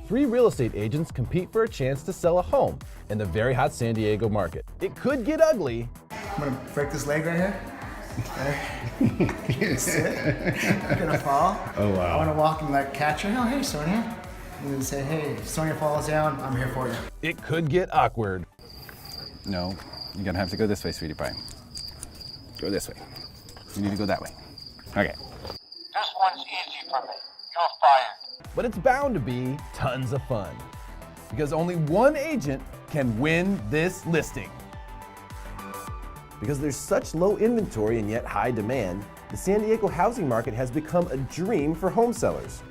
Three real estate agents compete for a chance to sell a home in the very hot San Diego market. It could get ugly. I'm gonna break this leg right here. Okay. Sit. I'm gonna fall. Oh, wow. I wanna walk and like catch her. Oh, hey, Sonia. And then say, hey, if Sonia falls down, I'm here for you. It could get awkward. No, you're gonna have to go this way, sweetie pie. Go this way. You need to go that way. Okay. This one's easy for me. You're fired. But it's bound to be tons of fun because only one agent can win this listing. Because there's such low inventory and yet high demand, the San Diego housing market has become a dream for home sellers.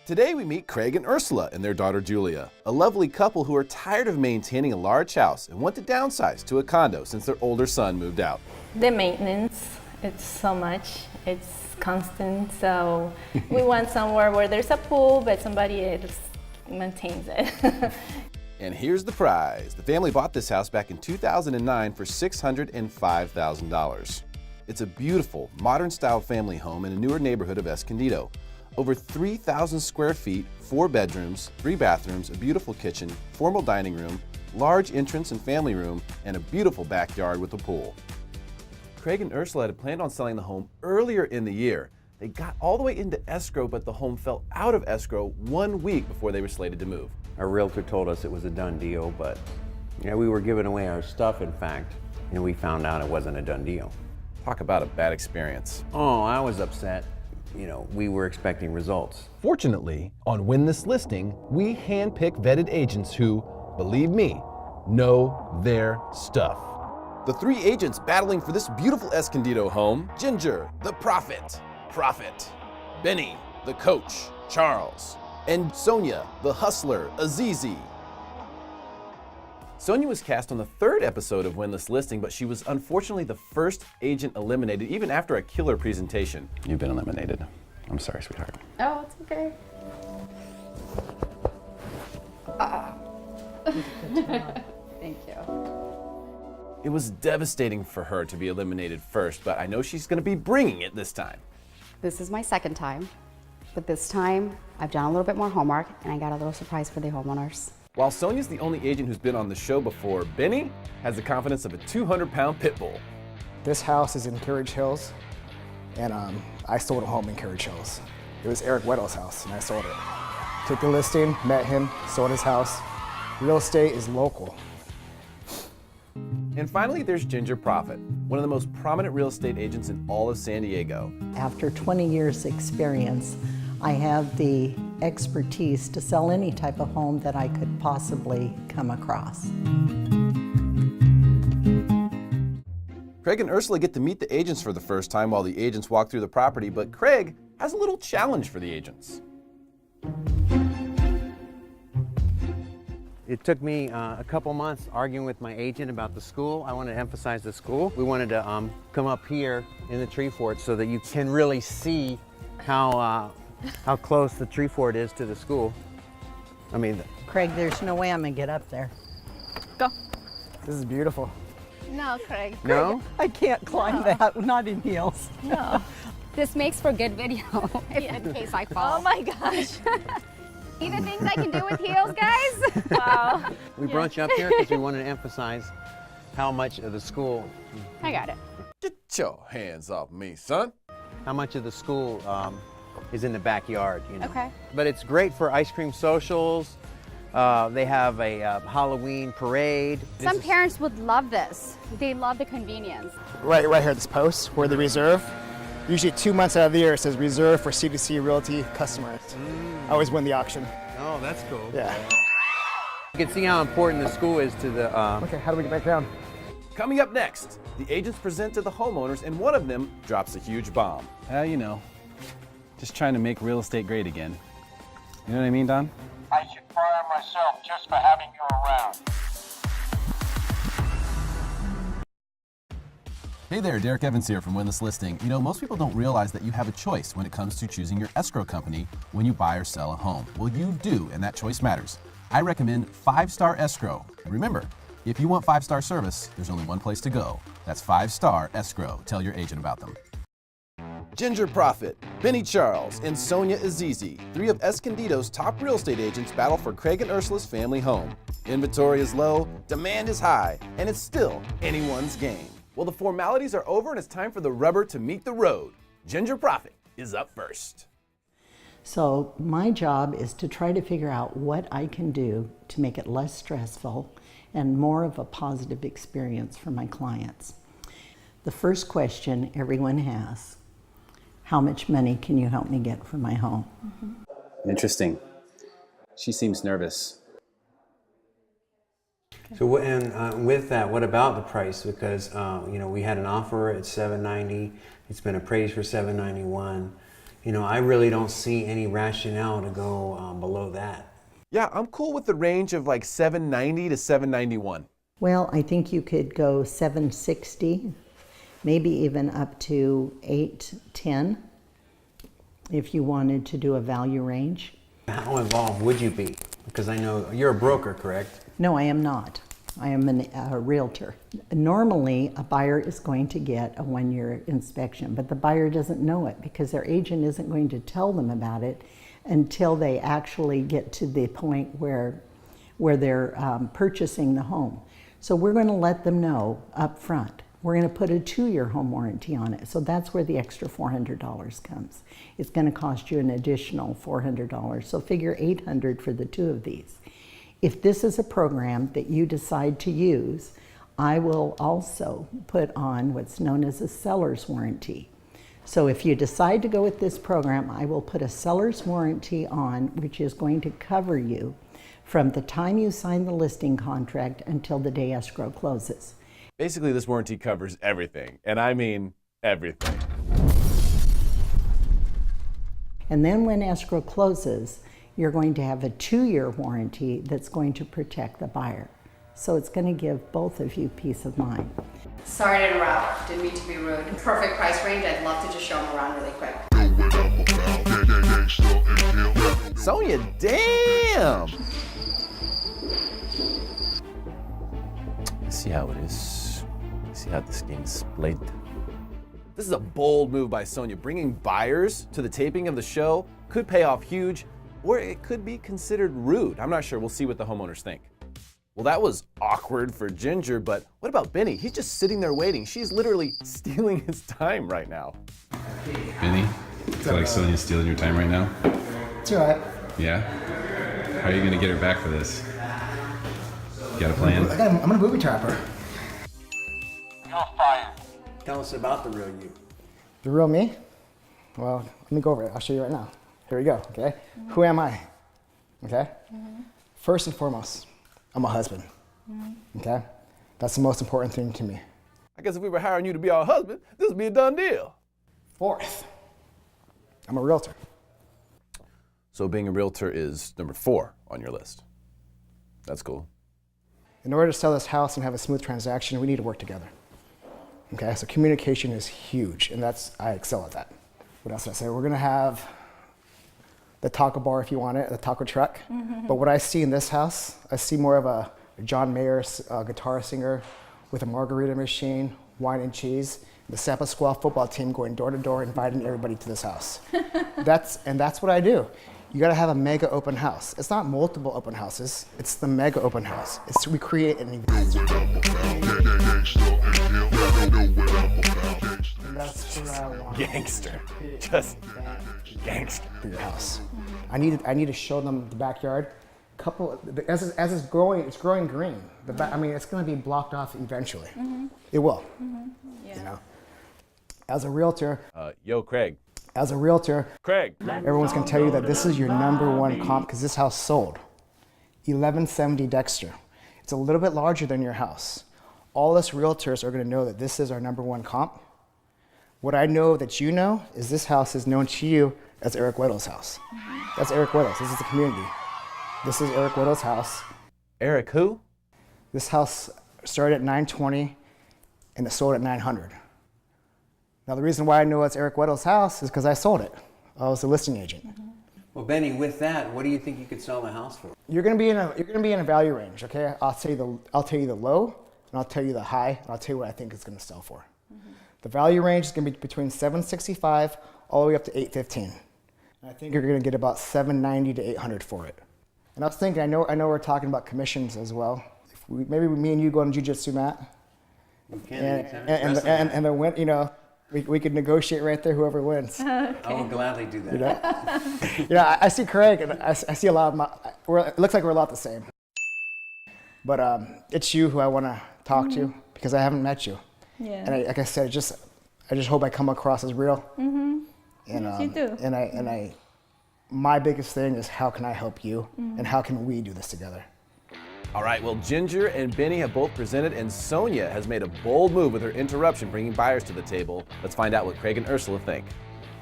Today we meet Craig and Ursula and their daughter Julia, a lovely couple who are tired of maintaining a large house and want to downsize to a condo since their older son moved out. The maintenance, it's so much, it's constant, so we want somewhere where there's a pool, but somebody else maintains it. And here's the prize. The family bought this house back in 2009 for $605,000. It's a beautiful, modern-style family home in a newer neighborhood of Escondido. Over 3,000 square feet, 4 bedrooms, 3 bathrooms, a beautiful kitchen, formal dining room, large entrance and family room, and a beautiful backyard with a pool. Craig and Ursula had planned on selling the home earlier in the year. They got all the way into escrow, but the home fell out of escrow 1 week before they were slated to move. Our realtor told us it was a done deal, but we were giving away our stuff, in fact, and we found out it wasn't a done deal. Talk about a bad experience. Oh, I was upset. We were expecting results. Fortunately, on Win This Listing, we handpick vetted agents who, believe me, know their stuff. The 3 agents battling for this beautiful Escondido home: Ginger, the Prophet, Benny, the Coach, Charles, and Sonia, the Hustler, Azizi. Sonia was cast on the 3rd episode of Win This Listing, but she was unfortunately the first agent eliminated, even after a killer presentation. You've been eliminated. I'm sorry, sweetheart. Oh, it's okay. Thank you. It was devastating for her to be eliminated first, but I know she's going to be bringing it this time. This is my 2nd time, but this time I've done a little bit more homework and I got a little surprise for the homeowners. While Sonia's the only agent who's been on the show before, Benny has the confidence of a 200-pound pit bull. This house is in Carriage Hills, and I sold a home in Carriage Hills. It was Eric Weddle's house, and I sold it. Took the listing, met him, sold his house. Real estate is local. And finally, there's Ginger Prophet, one of the most prominent real estate agents in all of San Diego. After 20 years experience, I have the expertise to sell any type of home that I could possibly come across. Craig and Ursula get to meet the agents for the first time while the agents walk through the property, but Craig has a little challenge for the agents. It took me a couple months arguing with my agent about the school. I wanted to emphasize the school. We wanted to come up here in the tree fort so that you can really see how close the tree fort is to the school. Craig, there's no way I'm gonna get up there. Go. This is beautiful. No, Craig. No? I can't climb that, not in heels. No. This makes for good video in case I fall. Oh my gosh. See the things I can do with heels, guys? Wow. We brought you up here because we wanted to emphasize how much of the school, I got it. Get your hands off me, son. how much of the school is in the backyard, Okay. But it's great for ice cream socials. They have a Halloween parade. Some parents would love this. They love the convenience. Right here at this post, where the reserve, usually 2 months out of the year, it says reserve for C2C Realty customers. I always win the auction. Oh, that's cool. Yeah. You can see how important the school is to the... Okay, how do we get back down? Coming up next, the agents present to the homeowners and one of them drops a huge bomb. Just trying to make real estate great again. You know what I mean, Don? I should fire myself just for having you around. Hey there, Derek Evans here from Win This Listing. Most people don't realize that you have a choice when it comes to choosing your escrow company when you buy or sell a home. Well, you do, and that choice matters. I recommend 5-Star Escrow. And remember, if you want 5-star service, there's only one place to go. That's 5-Star Escrow. Tell your agent about them. Ginger Profit, Benny Charles, and Sonia Azizi, three of Escondido's top real estate agents, battle for Craig and Ursula's family home. Inventory is low, demand is high, and it's still anyone's game. Well, the formalities are over and it's time for the rubber to meet the road. Ginger Profit is up first. So my job is to try to figure out what I can do to make it less stressful and more of a positive experience for my clients. The first question everyone has, how much money can you help me get for my home? Interesting. She seems nervous. So, and with that, what about the price? Because we had an offer at $790. It's been appraised for $791. I really don't see any rationale to go below that. Yeah, I'm cool with the range of like $790 to $791. Well, I think you could go $760, maybe even up to $810 if you wanted to do a value range. How involved would you be? Because I know you're a broker, correct? No, I am not. I am a realtor. Normally, a buyer is going to get a one-year inspection, but the buyer doesn't know it because their agent isn't going to tell them about it until they actually get to the point where they're purchasing the home. So we're going to let them know up front. We're going to put a 2-year home warranty on it. So that's where the extra $400 comes. It's going to cost you an additional $400. So figure $800 for the two of these. If this is a program that you decide to use, I will also put on what's known as a seller's warranty. So if you decide to go with this program, I will put a seller's warranty on, which is going to cover you from the time you sign the listing contract until the day escrow closes. Basically, this warranty covers everything, and I mean everything. And then when escrow closes, you're going to have a 2-year warranty that's going to protect the buyer. So it's going to give both of you peace of mind. Sorry to interrupt. Didn't mean to be rude. Perfect price range. I'd love to just show them around really quick. Sonia, damn! Let's see how it is. Let's see how this game's played. This is a bold move by Sonia. Bringing buyers to the taping of the show could pay off huge, or it could be considered rude. I'm not sure. We'll see what the homeowners think. Well, that was awkward for Ginger, but what about Benny? He's just sitting there waiting. She's literally stealing his time right now. Benny, I feel like Sonia's stealing your time right now. It's all right. Yeah? How are you going to get her back for this? You got a plan? I'm gonna booby trap her. You're fired. Tell us about the real you. The real me? Well, let me go over it. I'll show you right now. Here we go, okay? Who am I? Okay? First and foremost, I'm a husband. Okay? That's the most important thing to me. I guess if we were hiring you to be our husband, this would be a done deal. Fourth, I'm a realtor. So being a realtor is number 4 on your list. That's cool. In order to sell this house and have a smooth transaction, we need to work together. Okay, so communication is huge, and I excel at that. What else did I say? We're gonna have the taco bar if you want it, the taco truck. But what I see in this house, I see more of a John Mayer guitar singer with a margarita machine, wine and cheese, the Sapa Squall football team going door to door, inviting everybody to this house. That's what I do. You gotta have a mega open house. It's not multiple open houses, it's the mega open house. We create an event. And that's what I want. Gangster. Just gangster. For your house. I need to show them the backyard. As it's growing green. It's going to be blocked off eventually. It will. Yeah. You know. As a realtor. Yo, Craig. As a realtor. Craig. Everyone's going to tell you that this is your #1 comp because this house sold. 1170 Dexter. It's a little bit larger than your house. All us realtors are going to know that this is our #1 comp. What I know that you know is this house is known to you as Eric Weddle's house. That's Eric Weddle's. This is the community. This is Eric Weddle's house. Eric who? This house started at $920 and it sold at $900. Now the reason why I know it's Eric Weddle's house is because I sold it. I was the listing agent. Well, Benny, with that, what do you think you could sell the house for? You're gonna be in a value range, okay? I'll tell you the low, and I'll tell you the high, and I'll tell you what I think it's gonna sell for. The value range is going to be between $765 all the way up to $815. And I think you're going to get about $790 to $800 for it. And I was thinking, I know we're talking about commissions as well. If maybe me and you go on jiu-jitsu mat, and the win, you know, we could negotiate right there whoever wins. I will gladly do that. You know, you know, I see Craig, and I see a lot of it looks like we're a lot the same. But it's you who I want to talk to because I haven't met you. Yeah. And like I said, I just hope I come across as real. Mm-hmm. And, yes, you do. And my biggest thing is how can I help you, and how can we do this together? All right, well, Ginger and Benny have both presented, and Sonia has made a bold move with her interruption, bringing buyers to the table. Let's find out what Craig and Ursula think.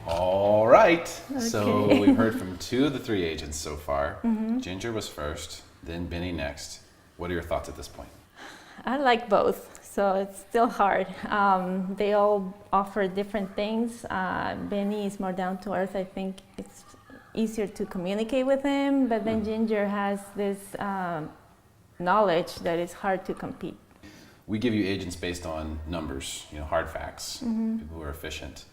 All right, so we've heard from 2 of the 3 agents so far. Ginger was first, then Benny next. What are your thoughts at this point? I like both, so it's still hard. They all offer different things. Benny is more down to earth. I think it's easier to communicate with him, but then Ginger has this knowledge that it's hard to compete. We give you agents based on numbers, you know, hard facts, people who are efficient.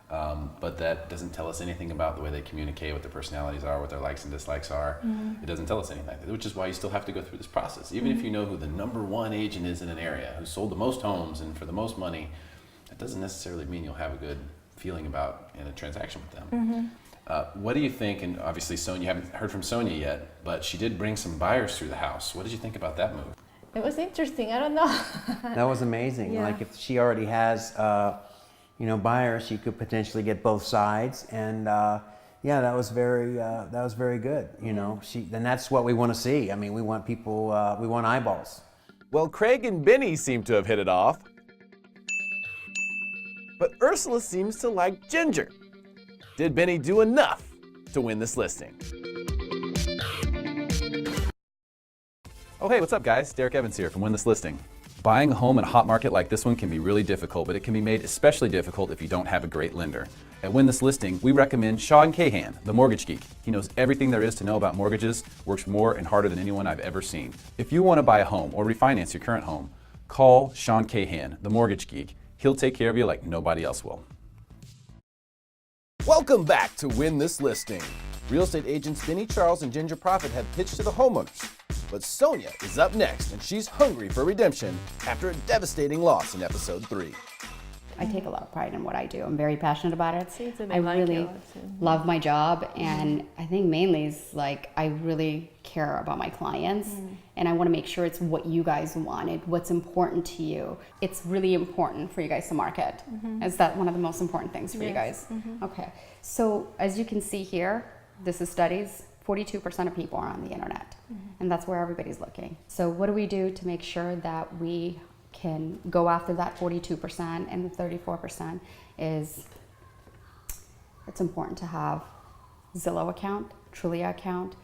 But that doesn't tell us anything about the way they communicate, what their personalities are, what their likes and dislikes are. It doesn't tell us anything, which is why you still have to go through this process. Even if you know who the #1 agent is in an area, who sold the most homes and for the most money, that doesn't necessarily mean you'll have a good feeling about in a transaction with them. What do you think, and obviously Sonia, you haven't heard from Sonia yet, but she did bring some buyers through the house. What did you think about that move? It was interesting, I don't know. That was amazing. Yeah. Like if she already has, you know, buyers, she could potentially get both sides, and yeah, that was very good. You know, and that's what we want to see. I mean, we want people, we want eyeballs. Well, Craig and Benny seem to have hit it off, but Ursula seems to like Ginger. Did Benny do enough to win this listing? Oh, hey, what's up, guys? Derek Evans here from Win This Listing. Buying a home in a hot market like this one can be really difficult, but it can be made especially difficult if you don't have a great lender. At Win This Listing, we recommend Sean Cahan, the mortgage geek. He knows everything there is to know about mortgages, works more and harder than anyone I've ever seen. If you want to buy a home or refinance your current home, call Sean Cahan, the mortgage geek. He'll take care of you like nobody else will. Welcome back to Win This Listing. Real estate agents Benny Charles and Ginger Profit have pitched to the homeowners. But Sonia is up next, and she's hungry for redemption after a devastating loss in episode 3. I take a lot of pride in what I do. I'm very passionate about it. I like really it. love my job, and I think mainly is like I really care about my clients, and I want to make sure it's what you guys wanted, what's important to you. It's really important for you guys to market. Is that one of the most important things for you guys? Okay, so as you can see here, this is studies. 42% of people are on the internet, and that's where everybody's looking. So what do we do to make sure that we can go after that 42%, and the 34% is it's important to have Zillow account, Trulia account,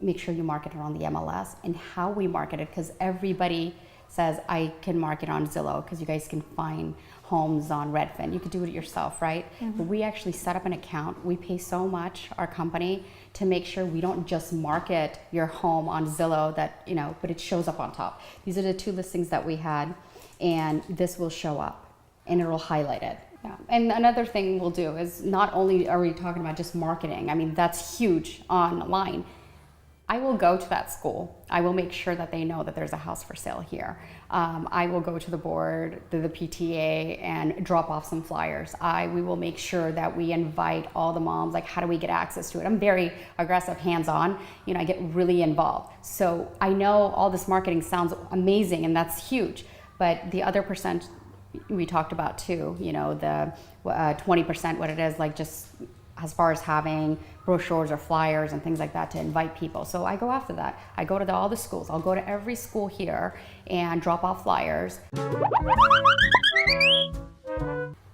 make sure you market it on the MLS, and how we market it, because everybody says I can market on Zillow because you guys can find homes on Redfin. You could do it yourself, right? But we actually set up an account. We pay so much, our company, to make sure we don't just market your home on Zillow that, you know, but it shows up on top. These are the 2 listings that we had, and this will show up and it will highlight it. Yeah. And another thing we'll do is not only are we talking about just marketing, I mean, that's huge online. I will go to that school. I will make sure that they know that there's a house for sale here. I will go to the board, the PTA, and drop off some flyers. We will make sure that we invite all the moms, like how do we get access to it? I'm very aggressive, hands-on, you know, I get really involved. So I know all this marketing sounds amazing and that's huge, but the other percent we talked about too, you know, the 20%, what it is, like just as far as having brochures or flyers and things like that to invite people. So I go after that. I go to all the schools. I'll go to every school here and drop off flyers.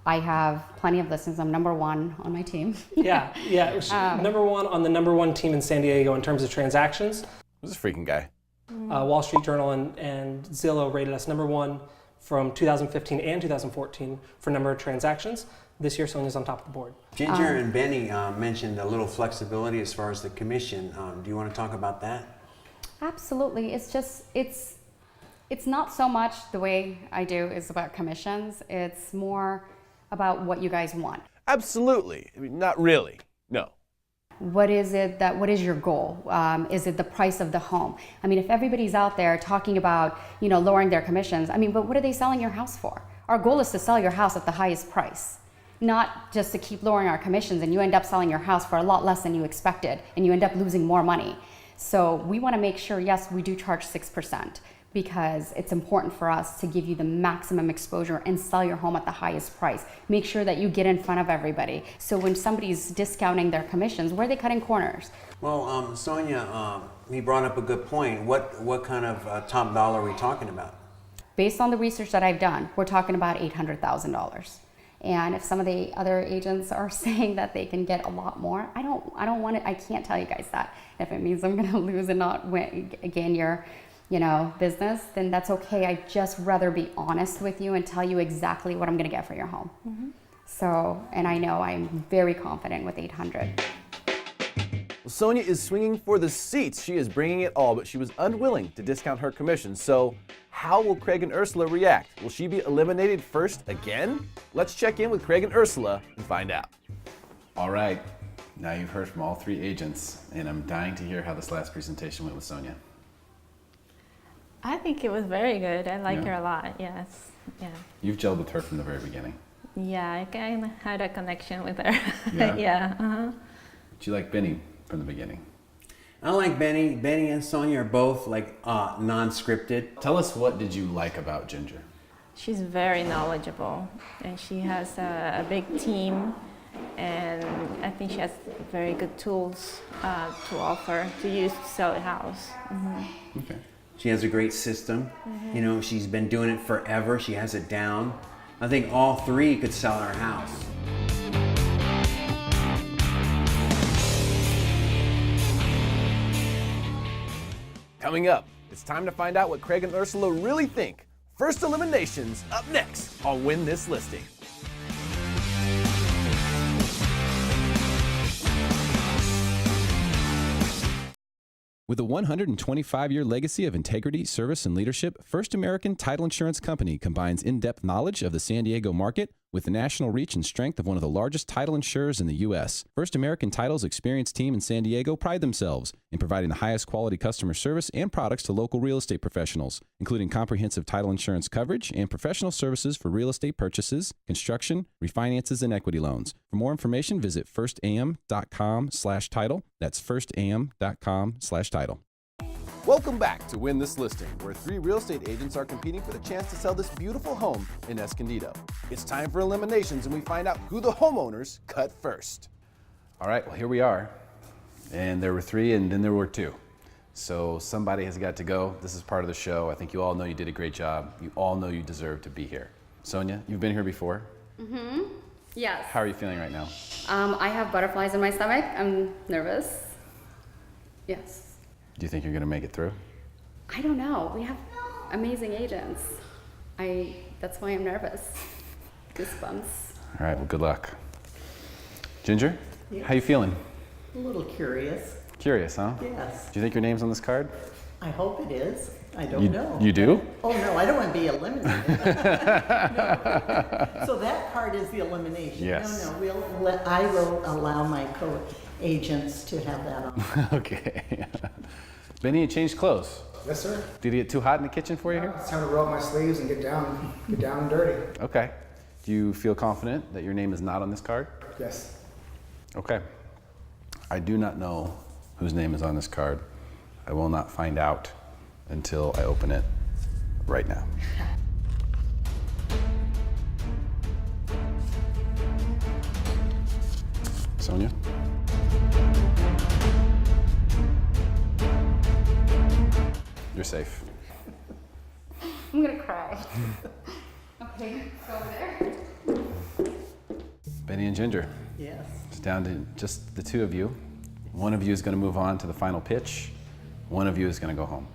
I have plenty of listings. I'm #1 on my team. Yeah. #1 on the #1 team in San Diego in terms of transactions. Who's this freaking guy? Wall Street Journal and Zillow rated us #1 from 2015 and 2014 for number of transactions. This year, Sonia's on top of the board. Ginger and Benny mentioned a little flexibility as far as the commission. Do you want to talk about that? Absolutely. It's just, it's not so much the way I do is about commissions. It's more about what you guys want. Absolutely. I mean, not really. No. What is your goal? Is it the price of the home? I mean, if everybody's out there talking about, lowering their commissions, I mean, but what are they selling your house for? Our goal is to sell your house at the highest price, not just to keep lowering our commissions and you end up selling your house for a lot less than you expected and you end up losing more money. So we want to make sure, yes, we do charge 6%. Because it's important for us to give you the maximum exposure and sell your home at the highest price. Make sure that you get in front of everybody. So when somebody's discounting their commissions, where are they cutting corners? Well, Sonia, he brought up a good point. What kind of top dollar are we talking about? Based on the research that I've done, we're talking about $800,000. And if some of the other agents are saying that they can get a lot more, I don't want it. I can't tell you guys that. If it means I'm going to lose and not win, gain your business, then that's okay. I'd just rather be honest with you and tell you exactly what I'm gonna get for your home. Mm-hmm. So, and I know I'm very confident with 800. Well, Sonia is swinging for the seats. She is bringing it all, but she was unwilling to discount her commission. So how will Craig and Ursula react? Will she be eliminated first again? Let's check in with Craig and Ursula and find out. All right, now you've heard from all three agents, and I'm dying to hear how this last presentation went with Sonia. I think it was very good. I like her a lot, yes. Yeah. You've gelled with her from the very beginning. Yeah, I kind of had a connection with her. Yeah? Yeah. Uh-huh. Did you like Benny from the beginning? I like Benny. Benny and Sonia are both non-scripted. Tell us, what did you like about Ginger? She's very knowledgeable, and she has a big team, and I think she has very good tools to offer to use to sell a house. Mm-hmm. Okay. She has a great system. Mm-hmm. She's been doing it forever. She has it down. I think all three could sell our house. Coming up, it's time to find out what Craig and Ursula really think. First eliminations up next on Win This Listing. With a 125-year legacy of integrity, service, and leadership, First American Title Insurance Company combines in-depth knowledge of the San Diego market with the national reach and strength of one of the largest title insurers in the U.S. First American Title's experienced team in San Diego pride themselves in providing the highest quality customer service and products to local real estate professionals, including comprehensive title insurance coverage and professional services for real estate purchases, construction, refinances, and equity loans. For more information, visit firstam.com/title. That's firstam.com/title. Welcome back to Win This Listing, where three real estate agents are competing for the chance to sell this beautiful home in Escondido. It's time for eliminations, and we find out who the homeowners cut first. All right, well, here we are. And there were three, and then there were two. So somebody has got to go. This is part of the show. I think you all know you did a great job. You all know you deserve to be here. Sonia, you've been here before. Mm-hmm. Yes. How are you feeling right now? I have butterflies in my stomach. I'm nervous. Yes. Do you think you're going to make it through? I don't know. We have amazing agents. That's why I'm nervous. Goosebumps. All right, well, good luck. Ginger, Yes. how you feeling? A little curious. Curious, huh? Yes. Do you think your name's on this card? I hope it is. I don't know. You do? Oh, no, I don't want to be eliminated. No. So that card is the elimination. Yes. No, I will allow my co-agents to have that on. Okay. Benny, you changed clothes. Yes, sir. Did it get too hot in the kitchen for you here? It's time to roll up my sleeves and get down and dirty. Okay. Do you feel confident that your name is not on this card? Yes. Okay. I do not know whose name is on this card. I will not find out until I open it right now. Sonia? You're safe. I'm gonna cry. Okay, go over there. Benny and Ginger. Yes. It's down to just the two of you. One of you is going to move on to the final pitch. One of you is going to go home.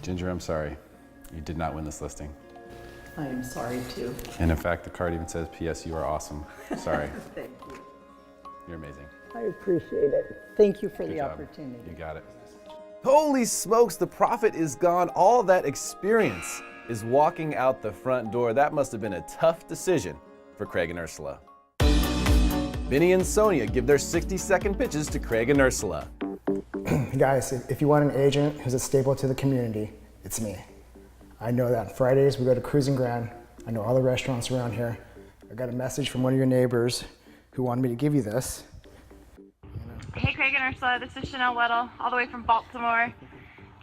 Ginger, I'm sorry. You did not win this listing. I am sorry too. And in fact, the card even says, P.S. You are awesome. Sorry. Thank you. You're amazing. I appreciate it. Thank you for Good the job. opportunity. You got it. Holy smokes, the profit is gone. All that experience is walking out the front door. That must have been a tough decision for Craig and Ursula. Benny and Sonia give their 60-second pitches to Craig and Ursula. Guys, if you want an agent who's a staple to the community, it's me. I know that on Fridays we go to Cruising Grand. I know all the restaurants around here. I got a message from one of your neighbors who wanted me to give you this. Hey Craig and Ursula, this is Chanel Weddle, all the way from Baltimore.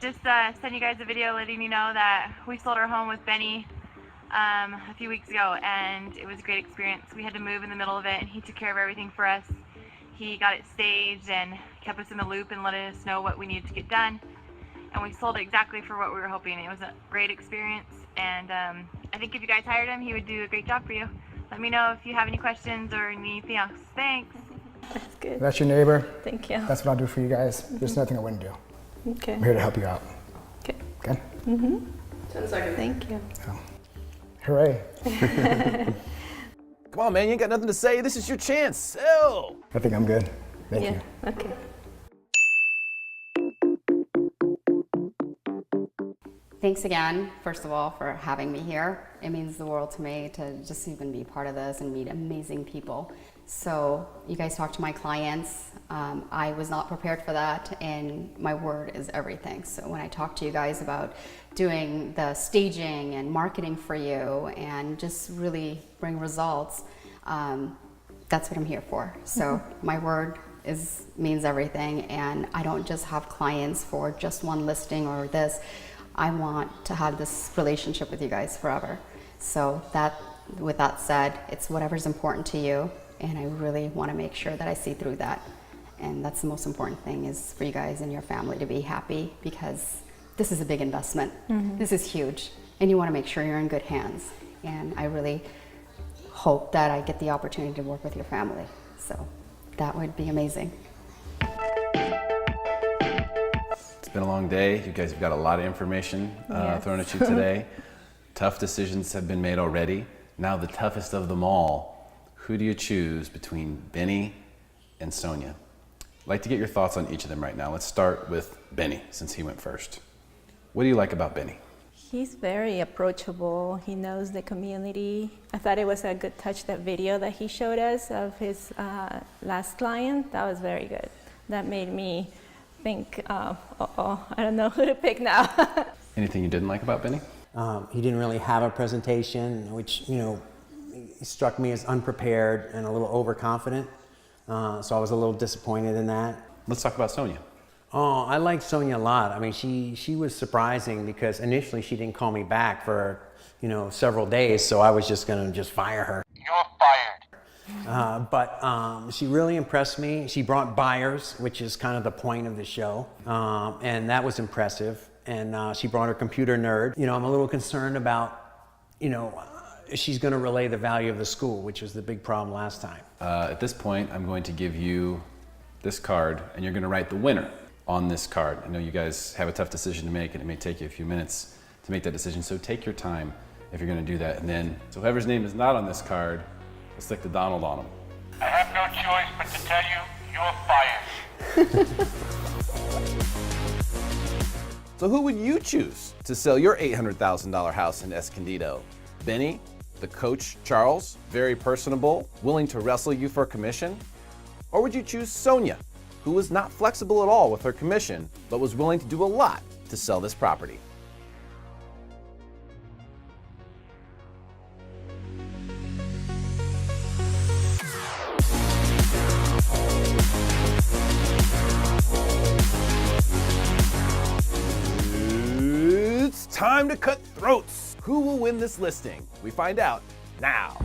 Just send you guys a video letting you know that we sold our home with Benny a few weeks ago, and it was a great experience. We had to move in the middle of it, and he took care of everything for us. He got it staged and kept us in the loop and let us know what we needed to get done. And we sold it exactly for what we were hoping. It was a great experience, and I think if you guys hired him, he would do a great job for you. Let me know if you have any questions or need anything else. Thanks. That's good. That's your neighbor. Thank you. That's what I'll do for you guys. There's nothing I wouldn't do. Okay. I'm here to help you out. Okay. Okay? 10 seconds. Thank you. Hooray. Come on, man, you ain't got nothing to say. This is your chance. Sell. I think I'm good. Thank Yeah. you. Okay. Thanks again, first of all, for having me here. It means the world to me to just even be part of this and meet amazing people. So you guys talk to my clients. I was not prepared for that, and my word is everything. So when I talk to you guys about doing the staging and marketing for you and just really bring results, that's what I'm here for. So my word means everything, and I don't just have clients for just one listing or this. I want to have this relationship with you guys forever. So with that said, it's whatever's important to you, and I really want to make sure that I see through that. And that's the most important thing, is for you guys and your family to be happy, because this is a big investment. This is huge, and you want to make sure you're in good hands. And I really hope that I get the opportunity to work with your family. So that would be amazing. It's been a long day. You guys have got a lot of information thrown at you today. Tough decisions have been made already. Now the toughest of them all. Who do you choose between Benny and Sonia? I'd like to get your thoughts on each of them right now. Let's start with Benny, since he went first. What do you like about Benny? He's very approachable. He knows the community. I thought it was a good touch, that video that he showed us of his last client. That was very good. That made me think, I don't know who to pick now. Anything you didn't like about Benny? He didn't really have a presentation, which, struck me as unprepared and a little overconfident. So I was a little disappointed in that. Let's talk about Sonia. Oh, I like Sonia a lot. I mean, she was surprising, because initially she didn't call me back for, several days, so I was just gonna fire her. You're fired. But she really impressed me. She brought buyers, which is kind of the point of the show, and that was impressive. And she brought her computer nerd. I'm a little concerned about, she's gonna relay the value of the school, which was the big problem last time. At this point, I'm going to give you this card, and you're gonna write the winner on this card. I know you guys have a tough decision to make, and it may take you a few minutes to make that decision, so take your time if you're gonna do that. And then, so whoever's name is not on this card, we'll stick the Donald on them. I have no choice but to tell you, you're fired. So who would you choose to sell your $800,000 house in Escondido? Benny, the coach Charles, very personable, willing to wrestle you for commission? Or would you choose Sonia, who was not flexible at all with her commission, but was willing to do a lot to sell this property? It's time to cut throats. Who will win this listing? We find out now.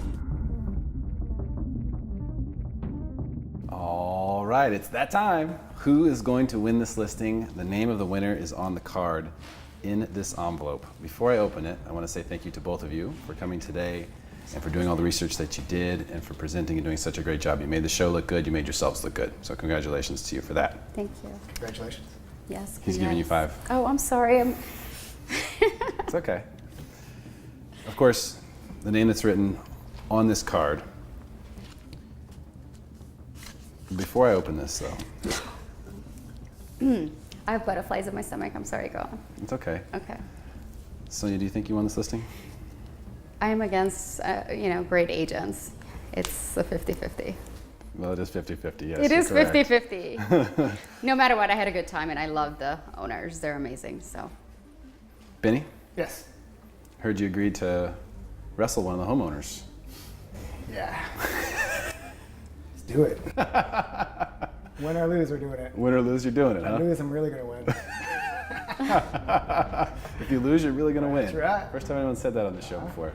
All right, it's that time. Who is going to win this listing? The name of the winner is on the card in this envelope. Before I open it, I want to say thank you to both of you for coming today and for doing all the research that you did and for presenting and doing such a great job. You made the show look good, you made yourselves look good. So congratulations to you for that. Thank you. Congratulations. Yes. He's giving you 5. Oh, I'm sorry. It's okay. Of course, the name that's written on this card Before I open this, though, I have butterflies in my stomach. I'm sorry, go on. it's okay. Okay. Sonia, do you think you won this listing? I am against, great agents. It's a 50-50. Well, it is 50-50, yes. It you're is correct. 50-50. No matter what, I had a good time, and I love the owners. They're amazing, so. Benny, Yes. heard you agreed to wrestle one of the homeowners. Yeah. Let's do it. Win or lose, we're doing it. Win or lose, you're doing it, If I huh? lose, I'm really gonna win. If you lose, you're really going to win. That's right. First time anyone said that on the show before.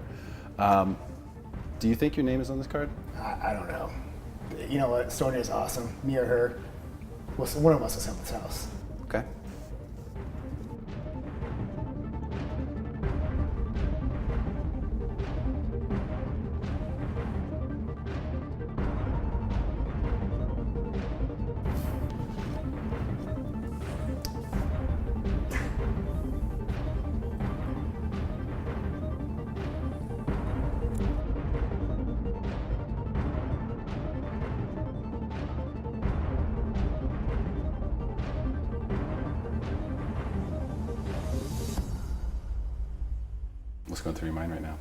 Do you think your name is on this card? I don't know. You know what? Sonia's awesome. Me or her. One of us will sell this house. Okay. What's going through your mind right now?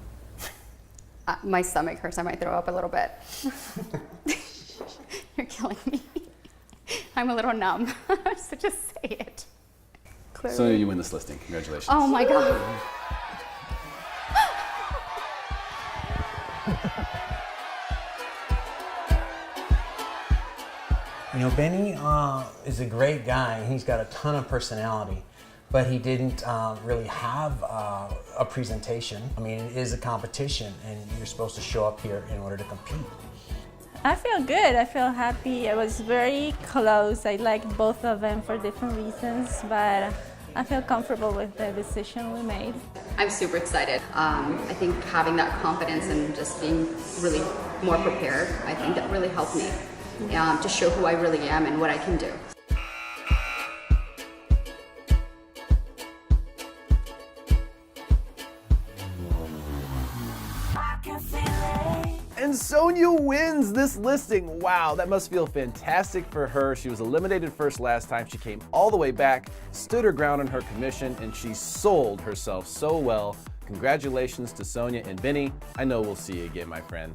My stomach hurts. I might throw up a little bit. You're killing me. I'm a little numb, so just say it. Clearly. Sonia, you win this listing. Congratulations. Oh my God. Benny is a great guy. He's got a ton of personality, but he didn't really have a presentation. I mean, it is a competition, and you're supposed to show up here in order to compete. I feel good. I feel happy. It was very close. I liked both of them for different reasons, but I feel comfortable with the decision we made. I'm super excited. I think having that confidence and just being really more prepared, I think that really helped me to show who I really am and what I can do. And Sonia wins this listing. Wow, that must feel fantastic for her. She was eliminated first last time. She came all the way back, stood her ground on her commission, and she sold herself so well. Congratulations to Sonia and Benny. I know we'll see you again, my friend.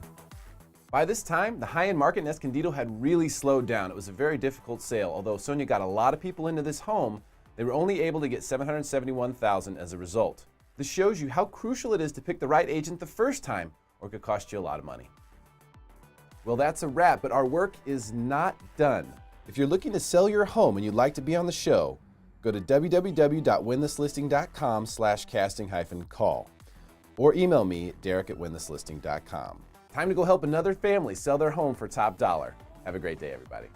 By this time, the high-end market in Escondido had really slowed down. It was a very difficult sale. Although Sonia got a lot of people into this home, they were only able to get $771,000 as a result. This shows you how crucial it is to pick the right agent the first time, or it could cost you a lot of money. Well, that's a wrap, but our work is not done. If you're looking to sell your home and you'd like to be on the show, go to www.winthislisting.com/casting-call or email me at derek@winthislisting.com. Time to go help another family sell their home for top dollar. Have a great day, everybody.